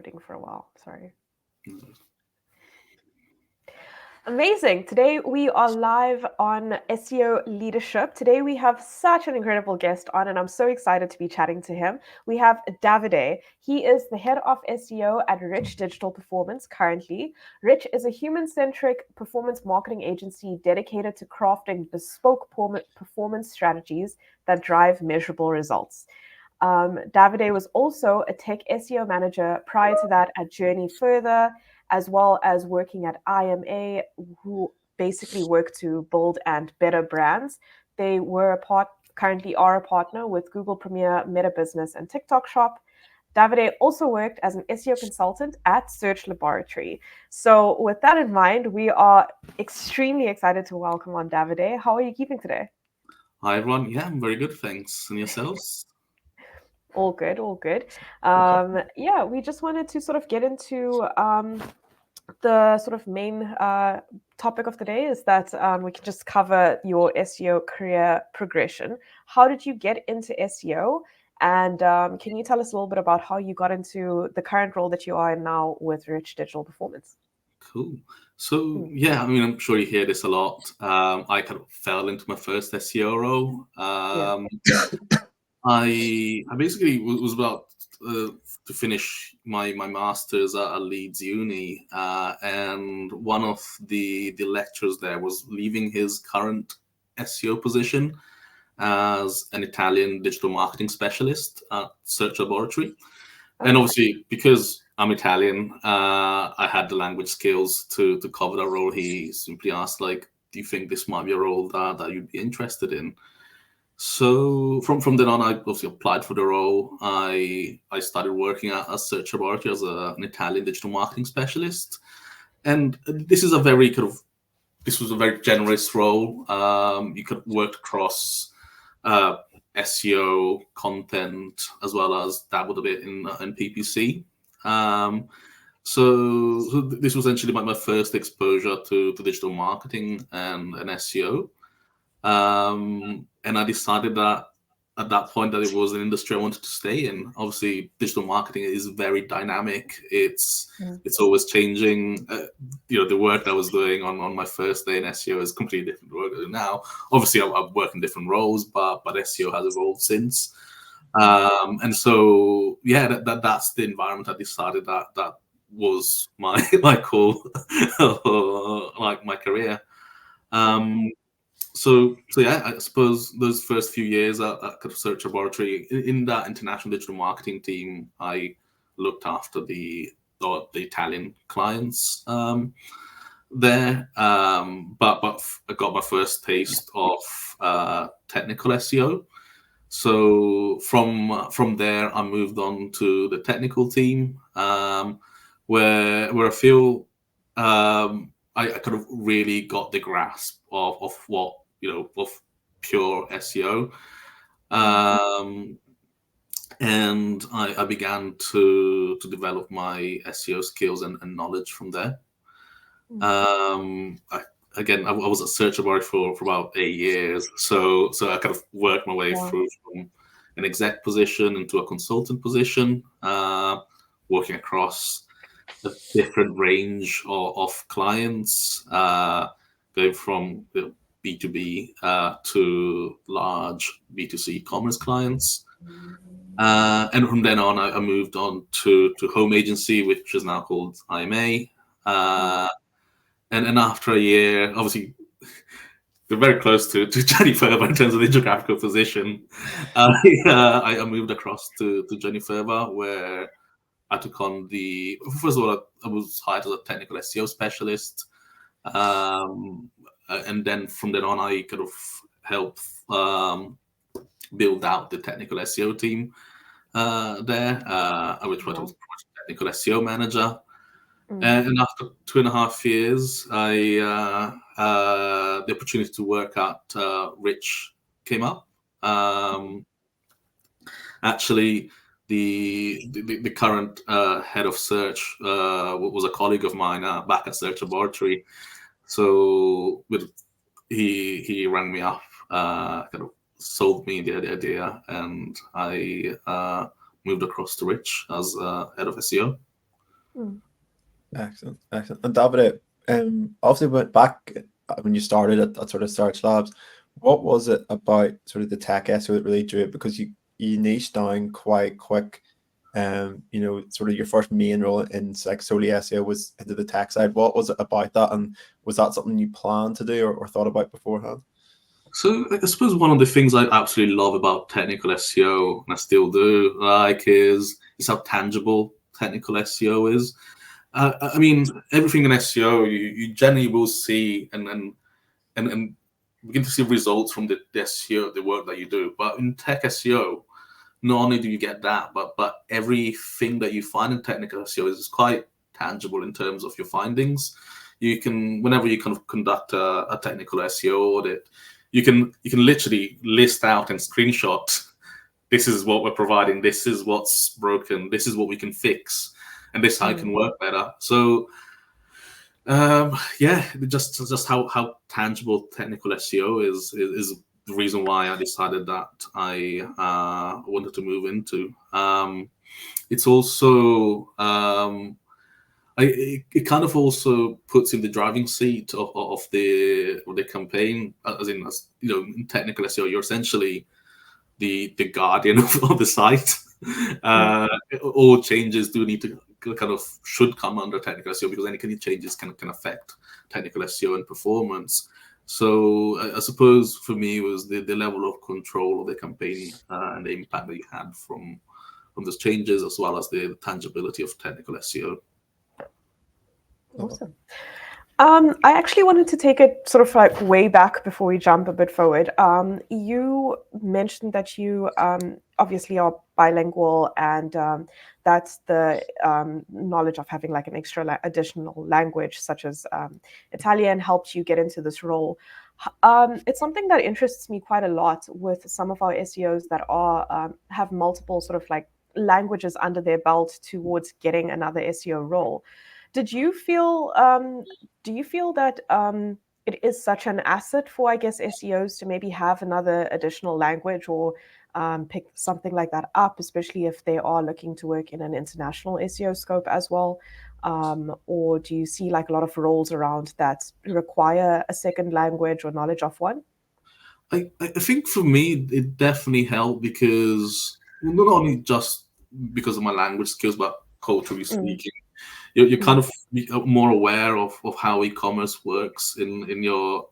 loading for a while. Sorry. Amazing. Today we are live on SEO Leadership. Today we have such an incredible guest on, and I'm so excited to be chatting to him. We have Davide. He is the head of SEO at Rich Digital Performance currently. Rich is a human-centric performance marketing agency dedicated to crafting bespoke performance strategies that drive measurable results. Davide was also a Tech SEO Manager prior to that at Journey Further, as well as working at IMA, who basically work to build and better brands. They currently are a partner with Google Premier, Meta Business, and TikTok Shop. Davide also worked as an SEO consultant at Search Laboratory. So with that in mind, we are extremely excited to welcome on Davide. How are you keeping today? Hi, everyone. Yeah, I'm very good, thanks. And yourselves? All good, all good. Yeah, we just wanted to sort of get into the sort of main topic of the day is that we can just cover your SEO career progression. How did you get into SEO? And can you tell us a little bit about how you got into the current role that you are in now with Rich Digital Performance? Cool. So, yeah, I mean, I'm sure you hear this a lot. I kind of fell into my first SEO role. Yeah. I basically was about to finish my master's at Leeds Uni, and one of the lecturers there was leaving his current SEO position as an Italian digital marketing specialist at Search Laboratory. And obviously, because I'm Italian, I had the language skills to cover that role. He simply asked, like, do you think this might be a role that you'd be interested in? So from then on, I obviously applied for the role. I started working at Search Laboratory as an Italian digital marketing specialist. And this was a very generous role. You could work across SEO, content, as well as dabbled a bit in PPC. So this was essentially my first exposure to digital marketing and SEO. And I decided that at that point that it was an industry I wanted to stay in. Obviously, digital marketing is very dynamic. It's always changing. The work that I was doing on my first day in SEO is completely different to work I do now. Obviously, I've worked in different roles, but SEO has evolved since. And so, yeah, that's the environment I decided that was my core, like my career. So yeah, I suppose those first few years at Search Laboratory, in that international digital marketing team, I looked after the Italian clients there. But I got my first taste of technical SEO. So from there, I moved on to the technical team, where I feel I kind of really got the grasp of what of pure SEO, and I began to develop my SEO skills and knowledge from there. I was at Search Laboratory for about 8 years, so I kind of worked my way through from an exec position into a consultant position, working across a different range of clients, going from B2B to large B2C commerce clients. And from then on, I moved on to home agency, which is now called IMA. And after a year, obviously, we're very close to Jennifer in terms of the geographical position. I moved across to Jennifer, where I took on first of all, I was hired as a technical SEO specialist. And then from then on, I kind of helped build out the technical SEO team there, which was technical SEO manager. And after 2.5 years, the opportunity to work at Rich came up. Actually, the current head of search was a colleague of mine back at Search Laboratory. So he rang me up, kind of sold me the idea, and I moved across to Rich as head of SEO. Mm. Excellent, excellent. And Davide, obviously went back when you started at sort of Search Labs. What was it about sort of the tech SEO that really drew it? Because you niched down quite quick. You know, sort of your first main role in like solely SEO was into the tech side. What was it about that, and was that something you planned to do or thought about beforehand? So I suppose one of the things I absolutely love about technical SEO, and I still do like, is how tangible technical SEO is. I mean, everything in SEO, you generally will see and begin to see results from the SEO, the work that you do. But in tech SEO, not only do you get that, but everything that you find in technical SEO is quite tangible in terms of your findings. You can, whenever you kind of conduct a technical SEO audit, you can literally list out and screenshot, this is what we're providing, this is what's broken, this is what we can fix, and this is how it can work better. So yeah, just how tangible technical SEO is the reason why I decided that I wanted to move into. It's also it kind of also puts in the driving seat of the campaign, as in, as you know, in technical SEO, you're essentially the guardian of the site. All changes do need to kind of should come under technical SEO, because any changes can affect technical SEO and performance. So I suppose for me, it was the level of control of the campaign and the impact that you had from those changes, as well as the tangibility of technical SEO. Awesome. I actually wanted to take it sort of like way back before we jump a bit forward. You mentioned that you obviously are bilingual, and that's the knowledge of having like an extra additional language such as Italian helped you get into this role. It's something that interests me quite a lot with some of our SEOs that are have multiple sort of like languages under their belt towards getting another SEO role. Did you feel do you feel that it is such an asset for, I guess, SEOs to maybe have another additional language, or pick something like that up, especially if they are looking to work in an international SEO scope as well? Or do you see like a lot of roles around that require a second language or knowledge of one? I think for me, it definitely helped, because not only just because of my language skills, but culturally speaking, you're kind of more aware of how e-commerce works in your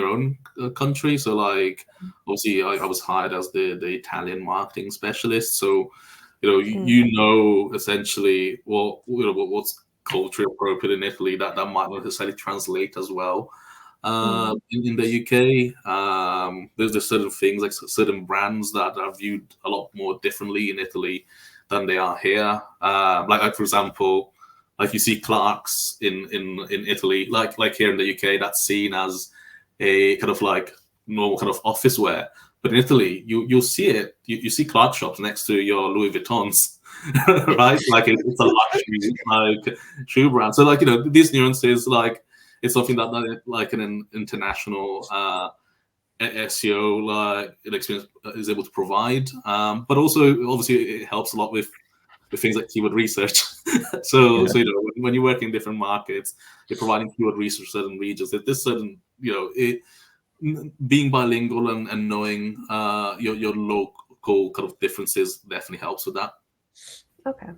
own country. So like, obviously I was hired as the Italian marketing specialist, so you know essentially what's culturally appropriate in Italy that might not necessarily translate as well in the UK. There's certain things, like certain brands, that are viewed a lot more differently in Italy than they are here. Like for example, like you see Clark's in Italy, like here in the UK, that's seen as a kind of like normal kind of office wear. But in Italy, you'll see it. You see Clark shops next to your Louis Vuittons, right? Like it's a luxury like shoe brand. So like these nuances, like it's something that like an international SEO like experience is able to provide. But also obviously it helps a lot with things like keyword research. so when you work in different markets, you're providing keyword research for certain regions. There's certain being bilingual and knowing your local kind of differences definitely helps with that. Okay,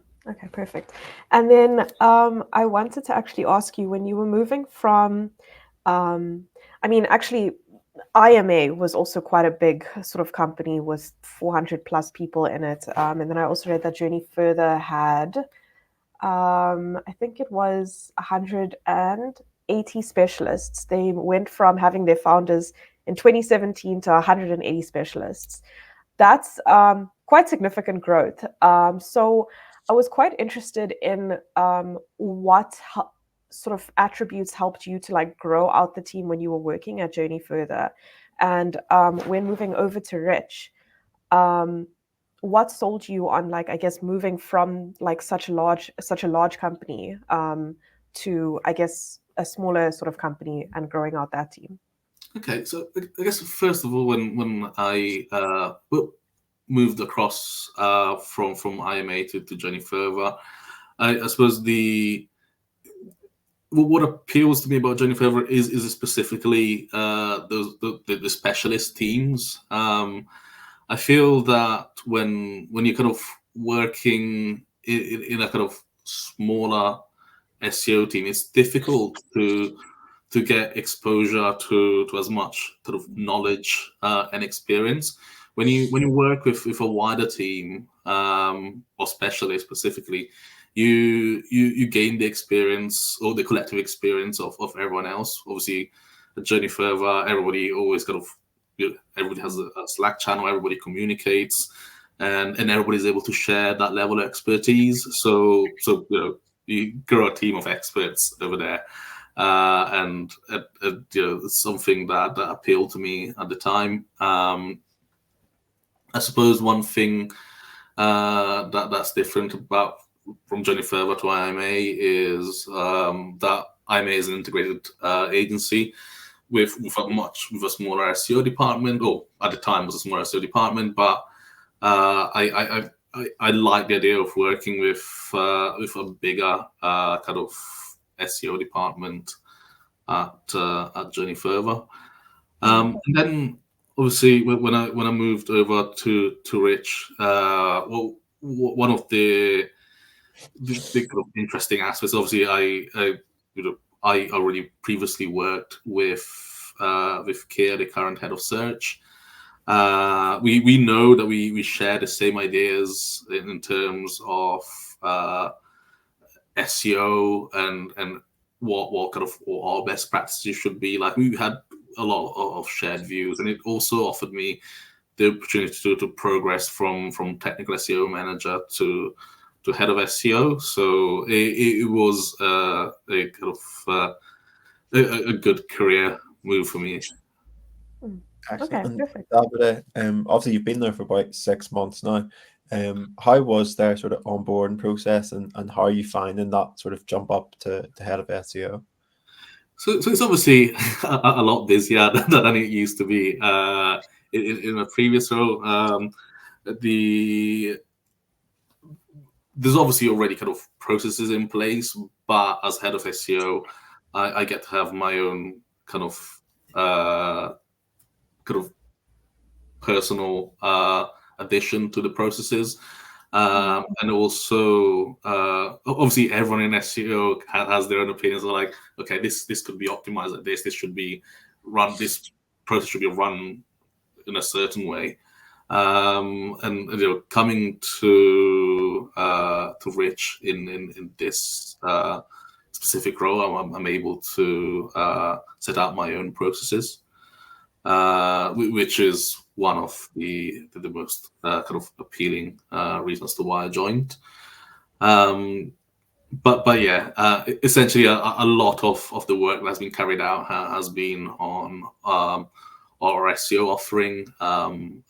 perfect. And then I wanted to actually ask you, when you were moving from, I mean, actually, IMA was also quite a big sort of company with 400 plus people in it. And then I also read that Journey Further had, I think it was 180 specialists. They went from having their founders in 2017 to 180 specialists. That's quite significant growth. So I was quite interested in what sort of attributes helped you to like grow out the team when you were working at Journey Further, and when moving over to Rich. What sold you on, like, I guess, moving from like such a large company to, I guess, a smaller sort of company and growing out that team? Okay, so I guess first of all, when I moved across from IMA to Journey Further, I suppose what appeals to me about Journey Further is specifically the specialist teams. I feel that when you're kind of working in a kind of smaller SEO team, it's difficult to get exposure to as much sort of knowledge and experience. When you work with a wider team or specialist specifically, you gain the experience or the collective experience of everyone else. Obviously, a Journey Further, everybody always kind of, everybody has a Slack channel, everybody communicates, and everybody's able to share that level of expertise. So you grow a team of experts over there. And it's something that appealed to me at the time. I suppose one thing that's different from Journey Further to IMA is that IMA is an integrated agency with a smaller SEO department, or at the time was a smaller SEO department, but I like the idea of working with a bigger kind of SEO department at Journey Further. And then obviously when I moved over to Rich, one of the kind of interesting aspects, obviously I already previously worked with Keir, the current head of search. We know that we share the same ideas in terms of SEO and what kind of what our best practices should be. Like, we had a lot of shared views, and it also offered me the opportunity to progress from technical SEO manager to head of SEO. So it was a kind of a good career move for me. Excellent. Okay, perfect. Davide, obviously you've been there for about 6 months now. How was their sort of onboarding process, and how are you finding that sort of jump up to head of SEO? So it's obviously a lot busier than it used to be in a previous role. There's obviously already kind of processes in place, but as head of SEO, I get to have my own kind of personal addition to the processes. And also, obviously, everyone in SEO has their own opinions. They're like, okay, this could be optimized like this. This should be run. This process should be run in a certain way. And coming to Rich in this specific role, I'm able to set out my own processes, which is one of the most kind of appealing reasons to why I joined. But yeah, essentially a lot of the work that's been carried out has been on our SEO offering,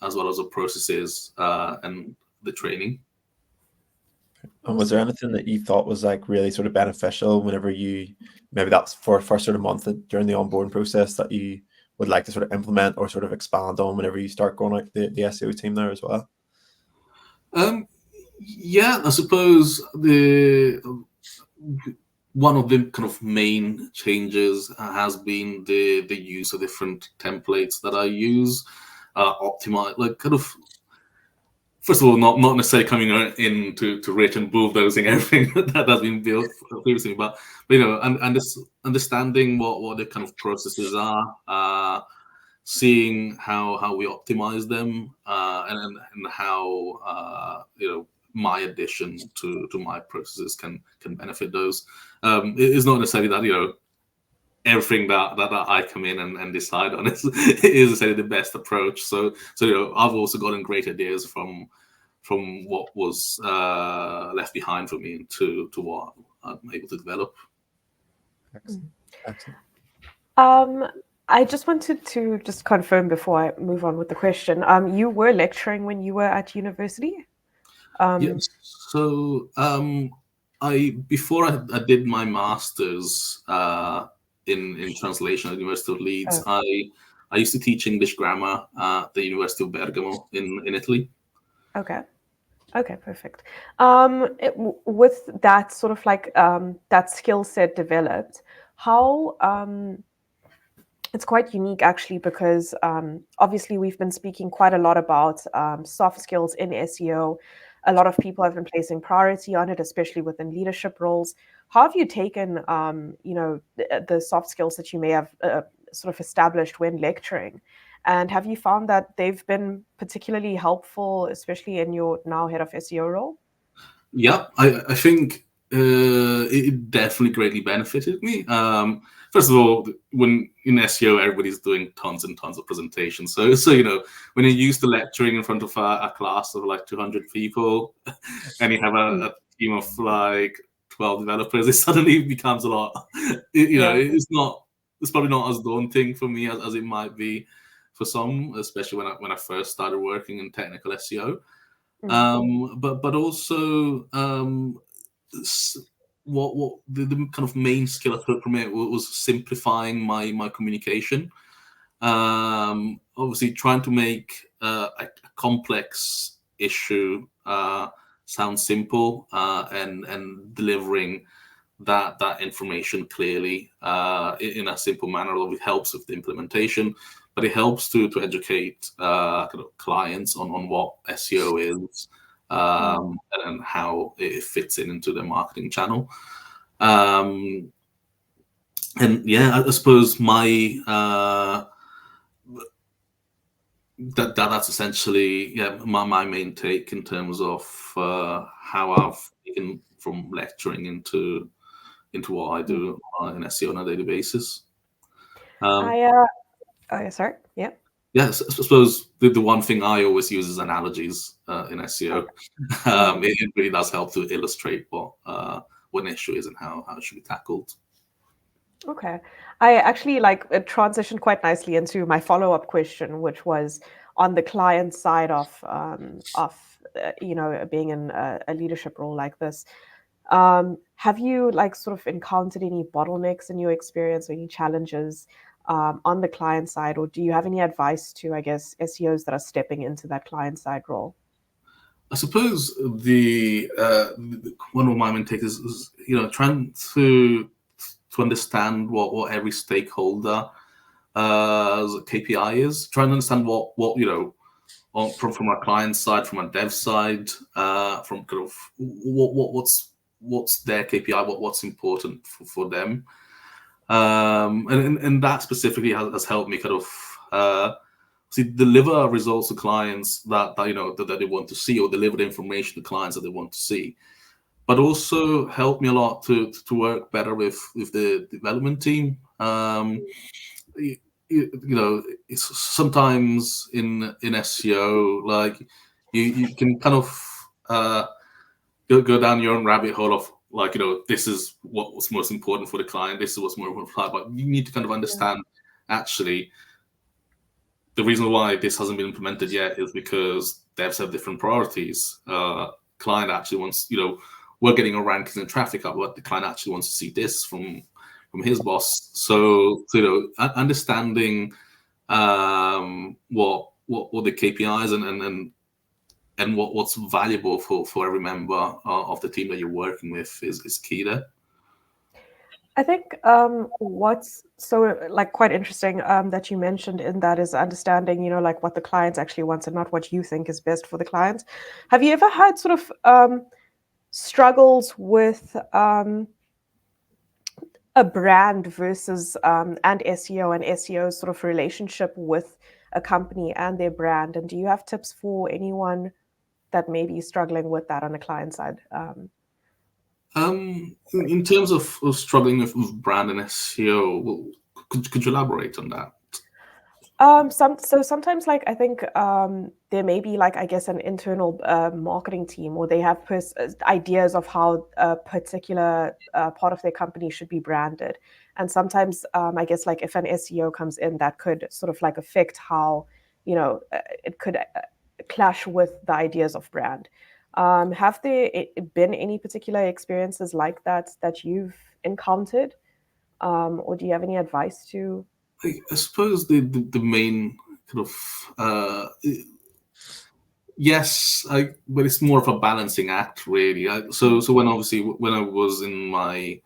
as well as the processes and the training. And was there anything that you thought was like really sort of beneficial whenever maybe that's for first sort of month during the onboarding process that you would like to sort of implement or sort of expand on whenever you start going out the SEO team there as well? Yeah, I suppose one of the kind of main changes has been the use of different templates that I use, optimize, like kind of, first of all, not necessarily coming in to Rich and bulldozing everything that has been built previously, but and this understanding what the kind of processes are, seeing how we optimize them, and how my addition to my processes can benefit those. It's not necessarily that everything that I come in and decide on is necessarily the best approach. So I've also gotten great ideas from what was left behind for me to what I'm able to develop. Excellent. I just wanted to just confirm before I move on with the question. You were lecturing when you were at university? Yes. So before I did my master's in translation at the University of Leeds, I used to teach English grammar at the University of Bergamo in Italy. Okay. Okay, perfect. With that sort of like that skill set developed, how it's quite unique actually because obviously we've been speaking quite a lot about soft skills in SEO. A lot of people have been placing priority on it, especially within leadership roles. How have you taken, the soft skills that you may have sort of established when lecturing? And have you found that they've been particularly helpful, especially in your now head of SEO role? Yeah, I think it definitely greatly benefited me. First of all, when in SEO, everybody's doing tons and tons of presentations. So when you're used to lecturing in front of a class of like 200 people, and you have a team of like 12 developers, it suddenly becomes a lot. Yeah. It's probably not as daunting for me as it might be for some, especially when I first started working in technical SEO. Mm. But also what the kind of main skill I took from it was simplifying my communication. Obviously, trying to make a complex issue sound simple, and delivering that information clearly in a simple manner obviously helps with the implementation, but it helps to educate kind of clients on what SEO is, and how it fits into their marketing channel. Um, and yeah, I suppose that's essentially my main take in terms of how I've taken from lecturing into what I do in SEO on a daily basis. Um, Sorry. Yeah. yes, I suppose the one thing I always use is analogies in SEO. Mhm. It really does help to illustrate what an issue is and how it should be tackled. Okay. I actually like it transitioned quite nicely into my follow-up question, which was on the client side of being in a leadership role like this. Have you like sort of encountered any bottlenecks in your experience or any challenges on the client side, or do you have any advice to, I guess, SEOs that are stepping into that client side role? I suppose the one of my main takes is trying to understand what every stakeholder KPI is, trying to understand what from our client side, from our dev side, from kind of what's their KPI, what's important for them, and that specifically has helped me kind of deliver results to clients that they want to see, or deliver the information to clients that they want to see, but also helped me a lot to work better with the development team. It's sometimes in SEO, like you can kind of go down your own rabbit hole of like, this is what's most important for the client, this is what's more important for the client, but you need to kind of understand actually the reason why this hasn't been implemented yet is because devs have different priorities. Client actually wants, we're getting our rankings and traffic up, but the client actually wants to see this from his boss. So understanding what the KPIs and what's valuable for every member of the team that you're working with is key there. I think what's so like quite interesting that you mentioned in that is understanding, like what the clients actually wants and not what you think is best for the clients. Have you ever had sort of struggles with a brand versus and SEO's sort of relationship with a company and their brand? And do you have tips for anyone that may be struggling with that on the client side? In terms of struggling with brand and SEO, could you elaborate on that? Sometimes like I think there may be like I guess an internal marketing team, or they have ideas of how a particular part of their company should be branded, and sometimes I guess like if an SEO comes in, that could sort of like affect how it could clash with the ideas of brand. Have there been any particular experiences like that that you've encountered, or do you have any advice to? I suppose the main kind of Yes, but it's more of a balancing act, really. So when I was in my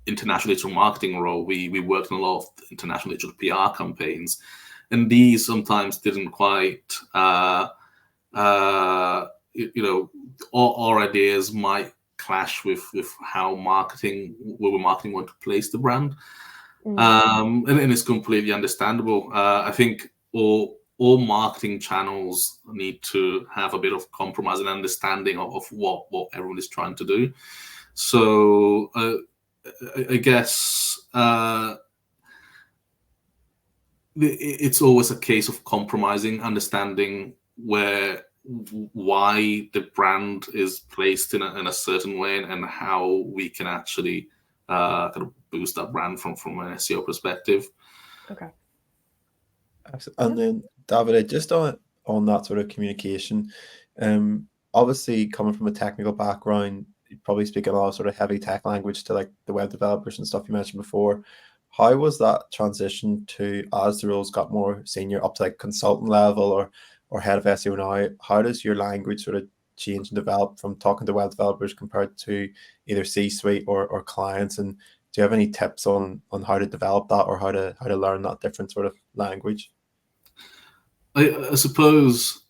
international digital marketing role, we worked on a lot of international digital PR campaigns, and these sometimes didn't quite, our ideas might clash with how marketing want to place the brand. And it's completely understandable. I think all marketing channels need to have a bit of compromise and understanding of what everyone is trying to do. So I guess it's always a case of compromising, understanding why the brand is placed in a certain way, and how we can actually kind of boost that brand from an SEO perspective. Okay. And then Davide, just on that sort of communication, obviously coming from a technical background, you probably speak a lot of sort of heavy tech language to like the web developers and stuff you mentioned before. How was that transition to, as the roles got more senior, up to like consultant level or head of SEO now? How does your language sort of change and develop from talking to web developers compared to either C-suite or clients? And do you have any tips on how to develop that, or how to learn that different sort of language? I suppose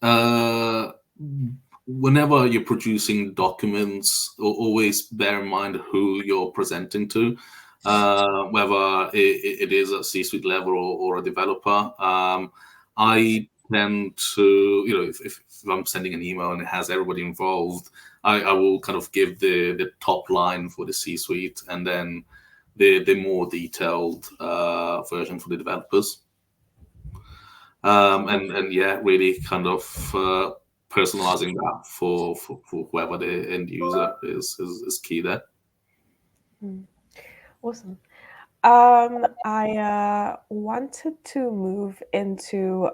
whenever you're producing documents, always bear in mind who you're presenting to, whether it is a C-suite level or a developer. I tend to, if I'm sending an email and it has everybody involved, I will kind of give the top line for the C-suite, and then the more detailed version for the developers. And yeah, really kind of personalizing that for whoever the end user is key there. Awesome. I wanted to move into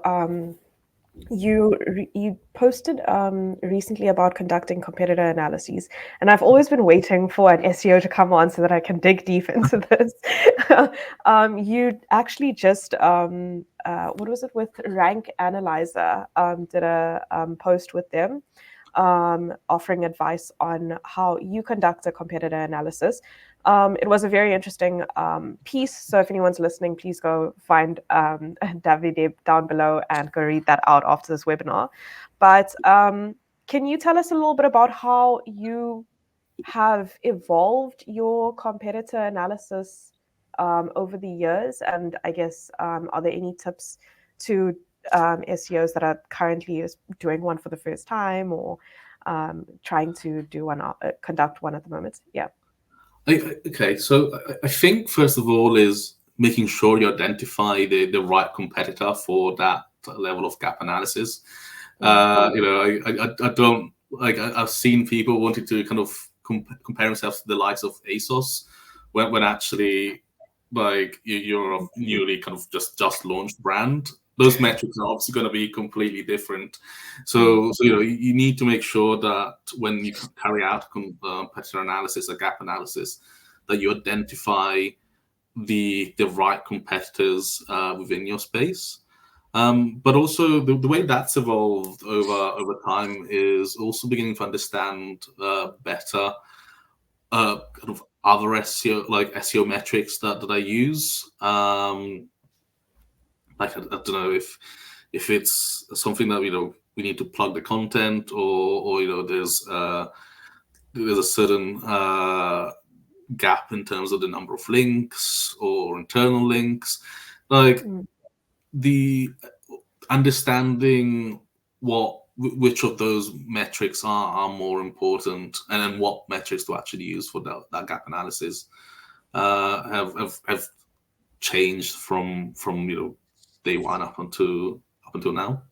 you posted recently about conducting competitor analyses, and I've always been waiting for an SEO to come on so that I can dig deep into this. You actually just what was it, with Rank Analyzer, did a post with them offering advice on how you conduct a competitor analysis. It was a very interesting piece. So if anyone's listening, please go find Davide down below and go read that out after this webinar. But can you tell us a little bit about how you have evolved your competitor analysis over the years? And I guess, are there any tips to SEOs that are currently doing one for the first time, or trying to do one, conduct one at the moment? Yeah. Okay, so I think first of all is making sure you identify the right competitor for that level of gap analysis. I don't like. I've seen people wanting to kind of compare themselves to the likes of ASOS, when actually, like, you're a newly kind of just launched brand. Those metrics are obviously going to be completely different. So you need to make sure that when you carry out competitor analysis, a gap analysis, that you identify the right competitors within your space. But also the way that's evolved over time is also beginning to understand better kind of other SEO metrics that I use. Like I don't know if it's something that we need to plug the content, or there's a certain gap in terms of the number of links or internal links, like the understanding which of those metrics are more important, and then what metrics to actually use for that gap analysis have changed from day one up until now.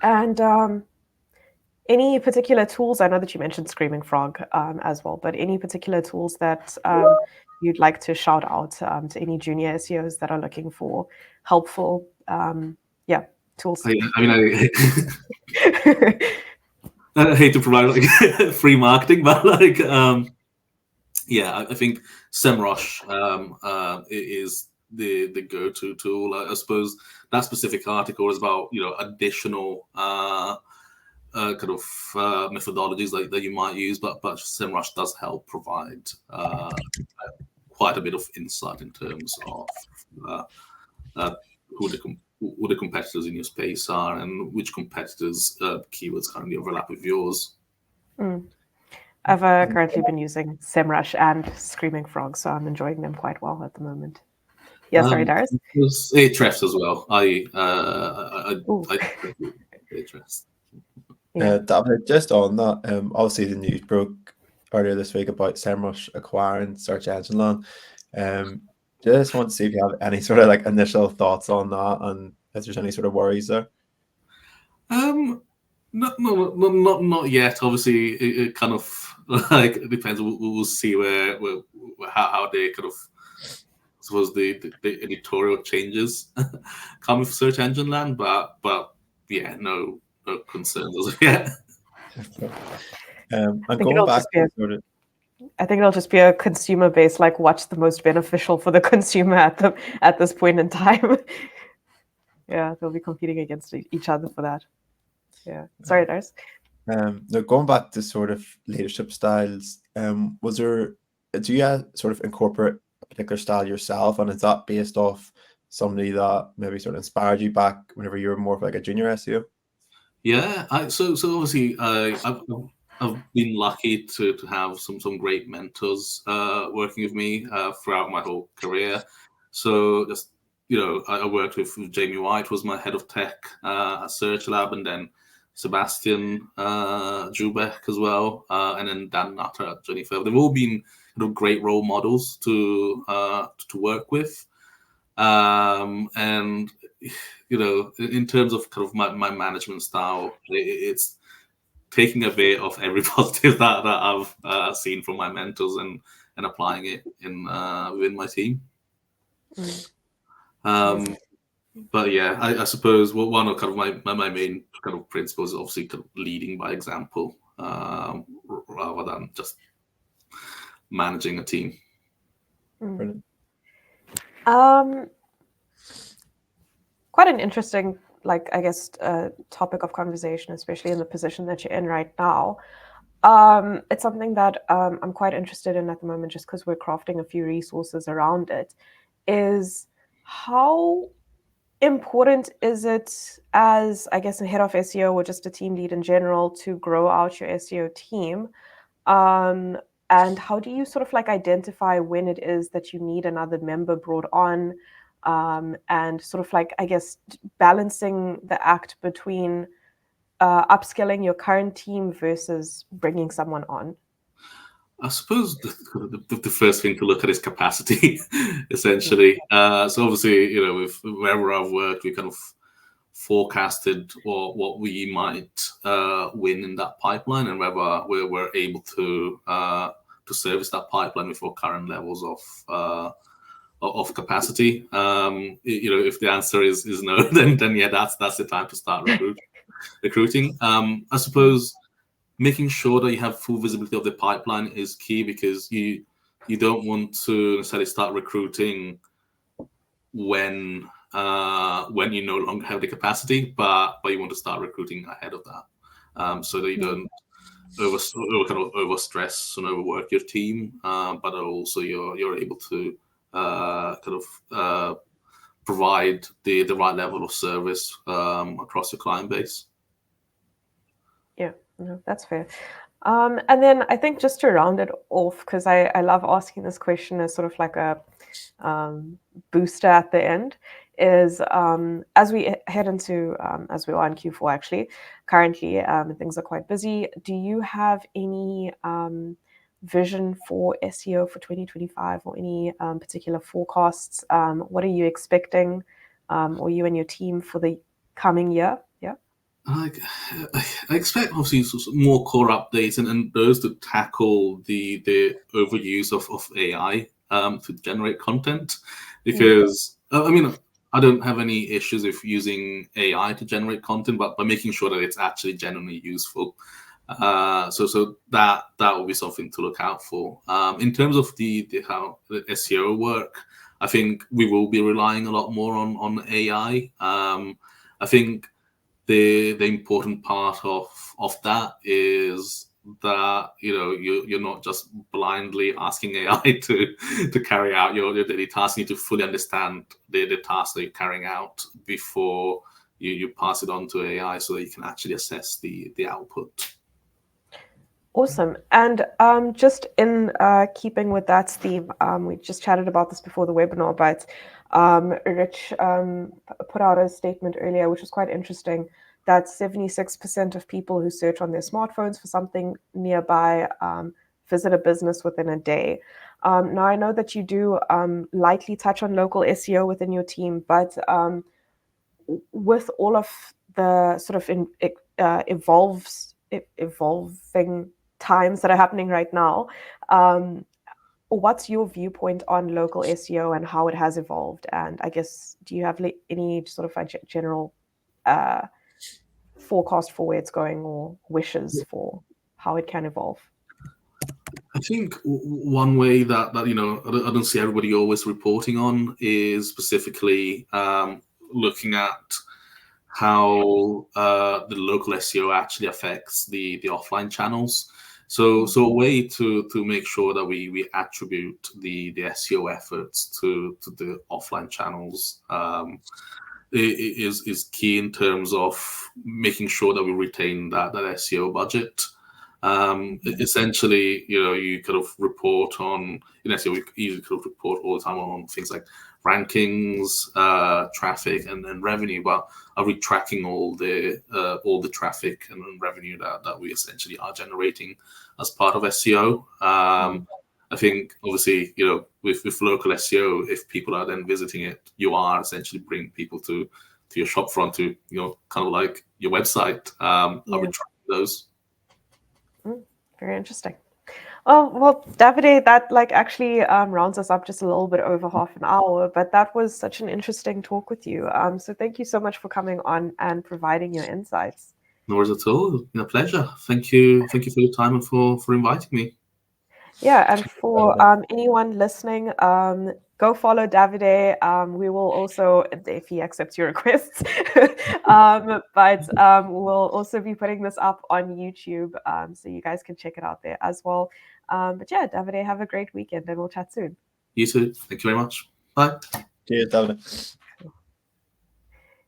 And any particular tools? I know that you mentioned Screaming Frog as well, but any particular tools that you'd like to shout out to any junior SEOs that are looking for helpful tools? I hate to provide like free marketing, but like I think SEMrush is the go-to tool. I suppose that specific article is about additional methodologies that you might use, but SEMrush does help provide quite a bit of insight in terms of who the competitors in your space are and which competitors' keywords currently overlap with yours. I've currently been using SEMrush and Screaming Frog, so I'm enjoying them quite well at the moment. Yeah, sorry, Darius. Ahrefs as well. I Ahrefs. Davide, just on that, obviously the news broke earlier this week about SEMrush acquiring Search Engine Land. Just want to see if you have any sort of like initial thoughts on that, and if there's any sort of worries there. Not yet. Obviously, it kind of like it depends. We'll see how they kind of, I suppose, the editorial changes come with Search Engine Land, but yeah, no concerns as of yet. And going back to sort of, I think it'll just be a consumer base, like what's the most beneficial for the consumer at this point in time. Yeah, they'll be competing against each other for that. Yeah, sorry, Darius. Now going back to sort of leadership styles, do you sort of incorporate a particular style yourself, and is that based off somebody that maybe sort of inspired you back whenever you were more of like a junior SEO? Yeah, so obviously I've been lucky to have some great mentors working with me throughout my whole career. So just I worked with Jamie White, was my head of tech at Search Lab, and then Sebastian Jubeck as well, and then Dan Nutter at Jennifer. They've all been great role models to work with, and in terms of kind of my management style, it's taking a bit of every positive that I've seen from my mentors and applying it within my team. But yeah, I suppose one of kind of my main kind of principles is obviously kind of leading by example rather than just managing a team. Brilliant. Quite an interesting, I guess, topic of conversation, especially in the position that you're in right now. It's something that I'm quite interested in at the moment, just because we're crafting a few resources around it, is how important is it as, I guess, a head of SEO or just a team lead in general to grow out your SEO team? And how do you sort of identify when it is that you need another member brought on, and sort of I guess, balancing the act between upskilling your current team versus bringing someone on? I suppose the first thing to look at is capacity, essentially. So obviously, with wherever I've worked, we kind of forecasted what we might win in that pipeline, and whether we're able to service that pipeline with our current levels of capacity. If the answer is no, then yeah, that's the time to start recruiting. I suppose making sure that you have full visibility of the pipeline is key, because you don't want to necessarily start recruiting when you no longer have the capacity, but you want to start recruiting ahead of that, so that you don't over stress and overwork your team, but also you're able to provide the right level of service across your client base. Yeah, no, that's fair. And then I think just to round it off, because I love asking this question as sort of like a booster at the end, is as we head into, as we are in Q4 actually, currently, things are quite busy. Do you have any vision for SEO for 2025, or any particular forecasts? What are you expecting, or you and your team, for the coming year? Yeah. I expect obviously more core updates and those to tackle the overuse of AI to generate content, because I mean, I don't have any issues with using AI to generate content, but by making sure that it's actually genuinely useful. So that will be something to look out for. In terms of how the SEO work, I think we will be relying a lot more on AI. I think the important part of that is that you're not just blindly asking AI to carry out your daily tasks. You need to fully understand the task that you're carrying out before you pass it on to AI, so that you can actually assess the output. Awesome. And just in keeping with that theme, we just chatted about this before the webinar, but Rich put out a statement earlier, which was quite interesting, that 76% of people who search on their smartphones for something nearby visit a business within a day. Now, I know that you do lightly touch on local SEO within your team, but with all of the sort of evolving times that are happening right now, what's your viewpoint on local SEO and how it has evolved? And I guess, do you have any sort of a general forecast for where it's going, or wishes for how it can evolve? I think one way that I don't see everybody always reporting on is specifically looking at how the local SEO actually affects the offline channels. So a way to make sure that we attribute the SEO efforts to the offline channels is key in terms of making sure that we retain that SEO budget. Essentially, you kind of report on, SEO, we usually kind of report all the time on things like rankings, traffic, and revenue. But are we tracking all the traffic and revenue that we essentially are generating as part of SEO? I think obviously, with local SEO, if people are then visiting it, you are essentially bringing people to your shop front, to kind of like your website. Are we tracking those? Very interesting. Well, Davide, that actually rounds us up just a little bit over half an hour, but that was such an interesting talk with you. So thank you so much for coming on and providing your insights. No worries at all. It's been a pleasure. Thank you for your time and for inviting me. Yeah, and for anyone listening, go follow Davide. We will also, if he accepts your requests, but we'll also be putting this up on YouTube, so you guys can check it out there as well. But yeah, Davide, have a great weekend, and we'll chat soon. You too. Thank you very much. Bye. Cheers, Davide.